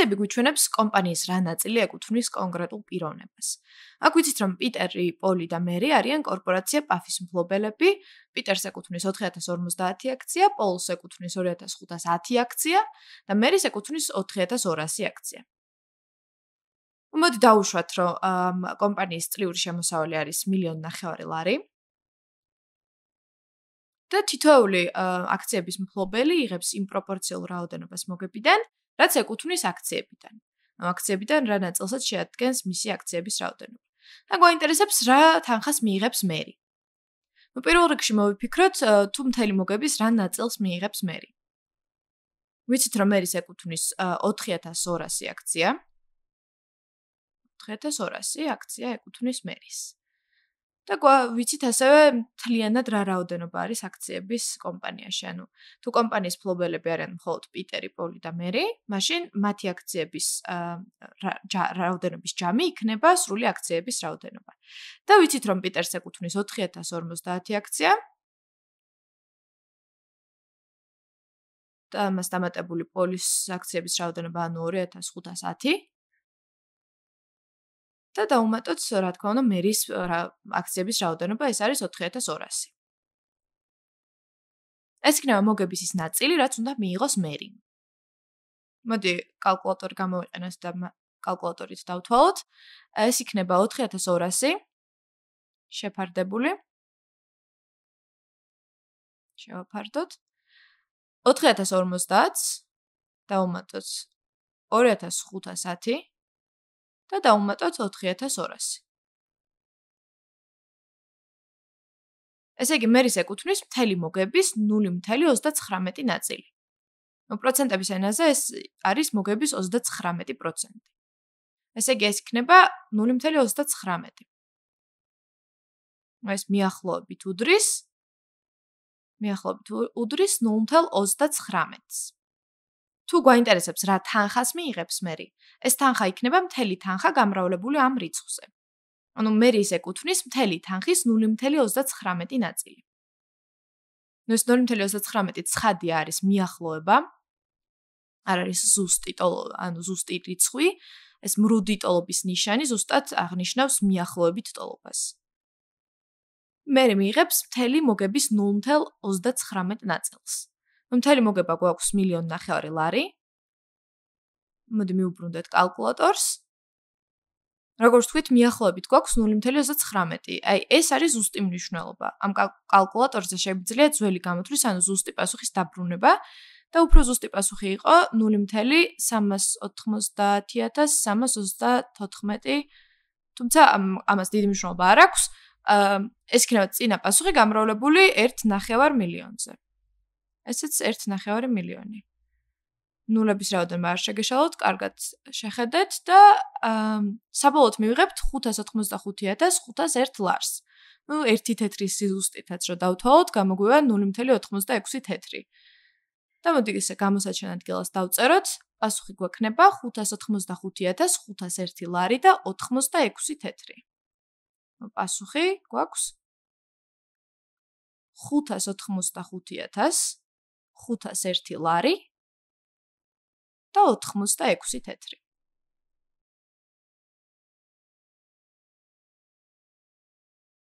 აქციები გვიჩვენებს კომპანიის რა ნაწილი ეკუთვნის კონკრეტულ პიროვნებას. აქ ვიცით, რომ პიტერი, პოლი და მერი არიან კორპორაცია პაფის მფლობელები. პიტერს ეკუთვნის 4050 აქცია, პოლს ეკუთვნის 2510 აქცია და მერის ეკუთვნის 4200 აქცია. მოდი დავუშვათ, რომ კომპანიის წლიური შემოსავალი არის 1,900,000 ლარი. და თითოეული აქციების მფლობელი იღებს იმ პროპორციულ რაოდენობას მოგებიდან, რაც ეკუთვნის აქციებიდან. ამ აქციებიდან რა ნაწილსაც შეადგენს მისი აქციების რაოდენობა. და გვაინტერესებს რა თანხას მიიღებს მერი. პირველ რიგში მოვიფიქროთ, თუ მთელი მოგების რა ნაწილს მიიღებს მერი. ვიცით, რომ მერის ეკუთვნის 4200 აქცია. 4200 აქცია ეკუთვნის მერის. და ვიცით ასევე მთლიანად რა რაოდენობა არის აქციების კომპანიაში. ანუ თუ კომპანიის მფლობელები არიან მხოლოდ პიტერი, პოლი და მერი, მაშინ მათი აქციების რაოდენობის ჯამი იქნება სრული აქციების რაოდენობა. და ვიცით, რომ პიტერს ეკუთვნის 4050 აქცია. და ამას დამატებული პოლის აქციების რაოდენობა ანუ 2510. და დავუმატოთ, რა თქმა უნდა, მერის აქციების რაოდენობა, ეს არის 4200. ეს იქნება მოგების ის ნაწილი, რაც უნდა მიიღოს მერი. მოდი კალკულატორი გამოვიყენოთ და კალკულატორით დავთვალოთ. ეს იქნება 4200 შეფარდებული. შევაფარდოთ. 4050 დავუმატოთ 2510 და დავუმატოთ 4200. ესე იგი, მერის ეკუთვნის მთელი მოგების 0.39 ნაწილი. პროცენტების ენაზე ეს არის მოგების 39%. ესე იგი, ეს იქნება 0.39. ეს მიახლოებით უდრის 0.39-ს. თუ გვაინტერესებს რა თანხას მიიღებს მერი, ეს თანხა იქნება მთელი თანხა გამრავლებული ამ რიცხვზე. ანუ მერის ეკუთვნის მთელი თანხის 0.39 ნაწილი. ნუ ეს 0.39 ცხადი არის მიახლოება. არ არის ზუსტი რიცხვი, ეს მრუდი ტოლობის ნიშანი ზუსტად აღნიშნავს მიახლოებით ტოლობას. მერი მიიღებს მთელი მოგების 0.39 ნაწილს. მთელი მოგება გვაქვს 1,900,000 ლარი. მოდი მივუბრუნდეთ კალკულატორს. როგორც ვთქვით, მიახლოებით გვაქვს 0.39. აი, ეს არის ზუსტი მნიშვნელობა. ამ კალკულატორზე შეგვიძლია ძველი გამოთვლის, ანუ ზუსტი პასუხის დაბრუნება და უფრო ზუსტი პასუხი იყო 0.330,324. თუმცა ამას დიდი მნიშვნელობა არ აქვს. ეს იქნება წინა პასუხი გამრავლებული 1,9 მილიონზე. ესეც 1,9 მილიონი. ნულების რაოდენობა არ შეგეშალოთ, კარგად შეხედეთ და საბოლოოდ მივიღებთ 585,501 ლარს. ნუ 1 თეთრის ზუსტითაც რო დავთვალოთ, გამოგვივა 0.86 თეთრი. და მოდი ესე გამოსაჩენ ადგილას დავწეროთ, პასუხი გვექნება 585,501 ლარი და 86 თეთრი. პასუხი გვაქვს 585,501 ლარი და 86 თეთრი.